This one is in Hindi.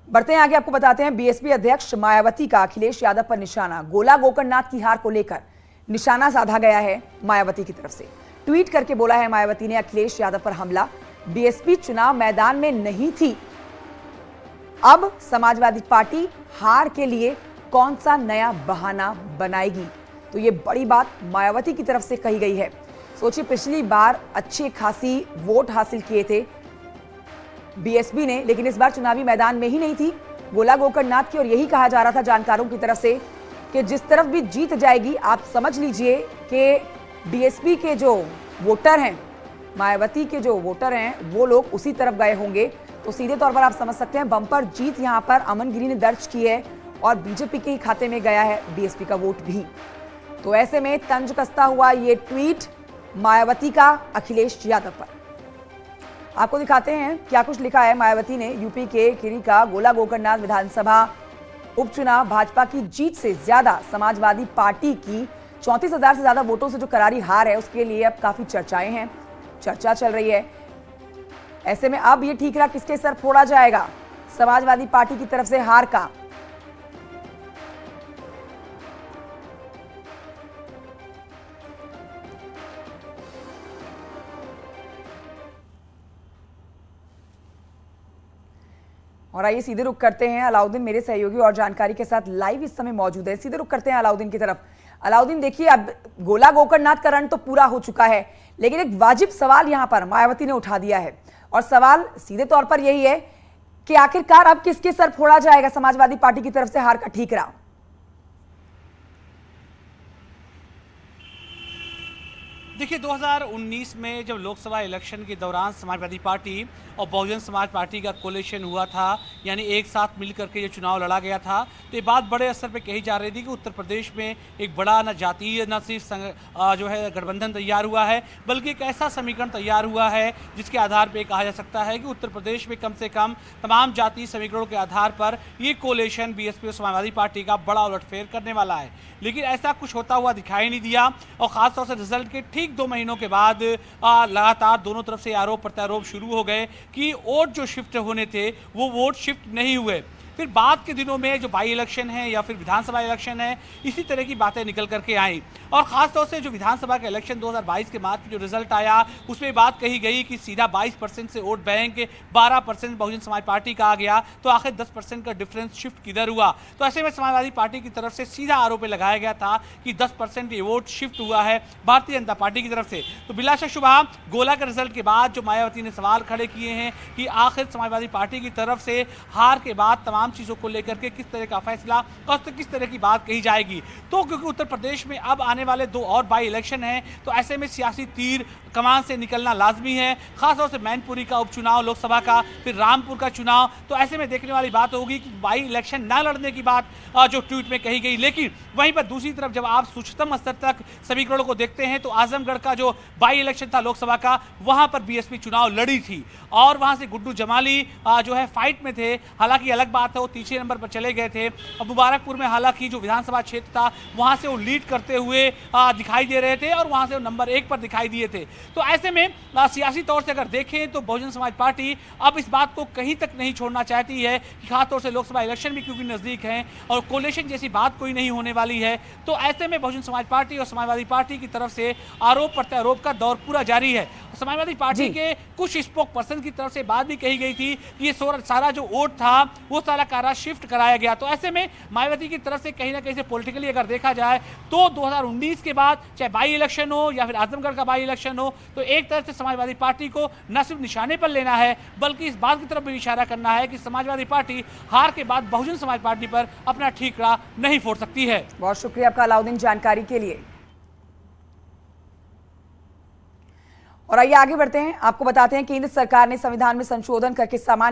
बढ़ते हैं आगे, आपको बताते हैं बीएसपी अध्यक्ष मायावती का अखिलेश यादव पर निशाना। गोला गोकर्णनाथ की हार को लेकर निशाना साधा गया है मायावती की तरफ से। ट्वीट करके बोला है मायावती ने, अखिलेश यादव पर हमला, बीएसपी चुनाव मैदान में नहीं थी, अब समाजवादी पार्टी हार के लिए कौन सा नया बहाना बनाएगी। तो ये बड़ी बात मायावती की तरफ से कही गई है। सोचिए, पिछली बार अच्छी खासी वोट हासिल किए थे बीएसपी ने, लेकिन इस बार चुनावी मैदान में ही नहीं थी गोला गोकर्णनाथ की। और यही कहा जा रहा था जानकारों की तरफ से कि जिस तरफ भी जीत जाएगी, आप समझ लीजिए कि बीएसपी के जो वोटर हैं, मायावती के जो वोटर हैं, वो लोग उसी तरफ गए होंगे। तो सीधे तौर पर आप समझ सकते हैं बम्पर जीत यहां पर अमन गिरी ने दर्ज की है और बीजेपी के ही खाते में गया है बीएसपी का वोट भी। तो ऐसे में तंज कसता हुआ ये ट्वीट मायावती का अखिलेश यादव पर। आपको दिखाते हैं क्या कुछ लिखा है मायावती ने। यूपी के खीरी का गोला गोकर्णनाथ विधानसभा उपचुनाव भाजपा की जीत से ज्यादा समाजवादी पार्टी की 34,000 से ज्यादा वोटों से जो करारी हार है, उसके लिए अब काफी चर्चाएं हैं, चर्चा चल रही है। ऐसे में अब ये ठीकरा किसके सर फोड़ा जाएगा? समाजवादी पार्टी की तरफ से हार का। और आइए सीधे रुख करते हैं, अलाउद्दीन मेरे सहयोगी और जानकारी के साथ लाइव इस समय मौजूद है। सीधे रुख करते हैं अलाउद्दीन की तरफ। अलाउद्दीन, देखिए, अब गोला गोकर्णनाथ का रण तो पूरा हो चुका है, लेकिन एक वाजिब सवाल यहां पर मायावती ने उठा दिया है, और सवाल सीधे तौर पर यही है कि आखिरकार अब किसके सर फोड़ा जाएगा समाजवादी पार्टी की तरफ से हार का ठीकरा? देखिए, 2019 में जब लोकसभा इलेक्शन के दौरान समाजवादी पार्टी और बहुजन समाज पार्टी का कोलिशन हुआ था, यानी एक साथ मिलकर के ये चुनाव लड़ा गया था, तो ये बात बड़े असर पे कही जा रही थी कि उत्तर प्रदेश में एक बड़ा न जातीय न सिर्फ जो है गठबंधन तैयार हुआ है, बल्कि एक ऐसा समीकरण तैयार हुआ है जिसके आधार पर कहा जा सकता है कि उत्तर प्रदेश में कम से कम तमाम जातीय समीकरणों के आधार पर ये कोलिशन बीएसपी और समाजवादी पार्टी का बड़ा उलटफेर करने वाला है। लेकिन ऐसा कुछ होता हुआ दिखाई नहीं दिया, और खासतौर से रिजल्ट के ठीक 2 महीनों के बाद लगातार दोनों तरफ से आरोप प्रत्यारोप शुरू हो गए कि वोट जो शिफ्ट होने थे वो वोट शिफ्ट नहीं हुए। फिर बाद के दिनों में जो बाई इलेक्शन है या फिर विधानसभा इलेक्शन है, इसी तरह की बातें निकल करके आई। और खासतौर से जो विधानसभा का इलेक्शन 2022 के बाद जो रिजल्ट आया, उसमें बात कही गई कि सीधा 22% से vote bank 12% Bahujan Samaj party का आ गया, तो आखिर 10% का डिफरेंस शिफ्ट किधर हुआ। तो ऐसे में समाजवादी पार्टी की तरफ से सीधा आरोप लगाया गया था कि 10% ये वोट शिफ्ट हुआ है भारतीय जनता पार्टी की तरफ से। तो बिलाशा शुबा गोला के रिजल्ट के बाद जो मायावती ने सवाल खड़े किए हैं कि आखिर समाजवादी पार्टी की तरफ से हार के बाद तमाम चीजों को लेकर के किस तरह का फैसला और किस तरह की बात कही जाएगी। तो क्योंकि उत्तर प्रदेश में अब आने वाले 2 और बाई इलेक्शन हैं, तो ऐसे में सियासी तीर कमान से निकलना लाजमी है। खासतौर से मैनपुरी का उपचुनाव लोकसभा का, फिर रामपुर का चुनाव, तो ऐसे में देखने वाली बात होगी कि बाई इलेक्शन ना लड़ने की बात जो ट्वीट में कही गई। लेकिन वहीं पर दूसरी तरफ जब आप उच्चतम स्तर तक समीकरणों को देखते हैं, तो आजमगढ़ का जो बाई इलेक्शन था लोकसभा का, वहां पर बीएसपी चुनाव लड़ी थी और वहां से गुड्डू जमाली जो है फाइट में थे। हालांकि अलग बात है, वो तीसरे नंबर पर चले गए थे। और मुबारकपुर में हालांकि जो विधानसभा क्षेत्र था, वहां से वो लीड करते हुए दिखाई दे रहे थे और वहां से वो नंबर 1 पर दिखाई दिए थे। तो ऐसे में सियासी तौर से अगर देखें तो बहुजन समाज पार्टी अब इस बात को कहीं तक नहीं छोड़ना चाहती है कि खासतौर से लोकसभा इलेक्शन भी क्योंकि नजदीक है और कोलिशन जैसी बात कोई नहीं होने वाली है। तो ऐसे में बहुजन समाज पार्टी और समाजवादी पार्टी की तरफ से आरोप प्रत्यारोप का दौर पूरा जारी है। समाजवादी पार्टी के कुछ स्पोक पर्सन की तरफ से बात भी कही गई थी कि ये सारा जो वोट था वो सारा कारा शिफ्ट कराया गया। तो ऐसे में मायावती की तरफ से कहीं ना कहीं से पॉलिटिकली अगर देखा जाए तो 2019 के बाद चाहे बाई इलेक्शन हो या फिर आजमगढ़ का बाई इलेक्शन हो, तो एक तरफ से समाजवादी पार्टी को न सिर्फ निशाने पर लेना है, बल्कि इस बात की तरफ भी इशारा करना है कि समाजवादी पार्टी हार के बाद बहुजन समाज पार्टी पर अपना ठीकरा नहीं फोड़ सकती है। बहुत शुक्रिया आपका अलाउद्दीन जानकारी के लिए। और आइए आगे बढ़ते हैं, आपको बताते हैं केंद्र सरकार ने संविधान में संशोधन करके सामान्य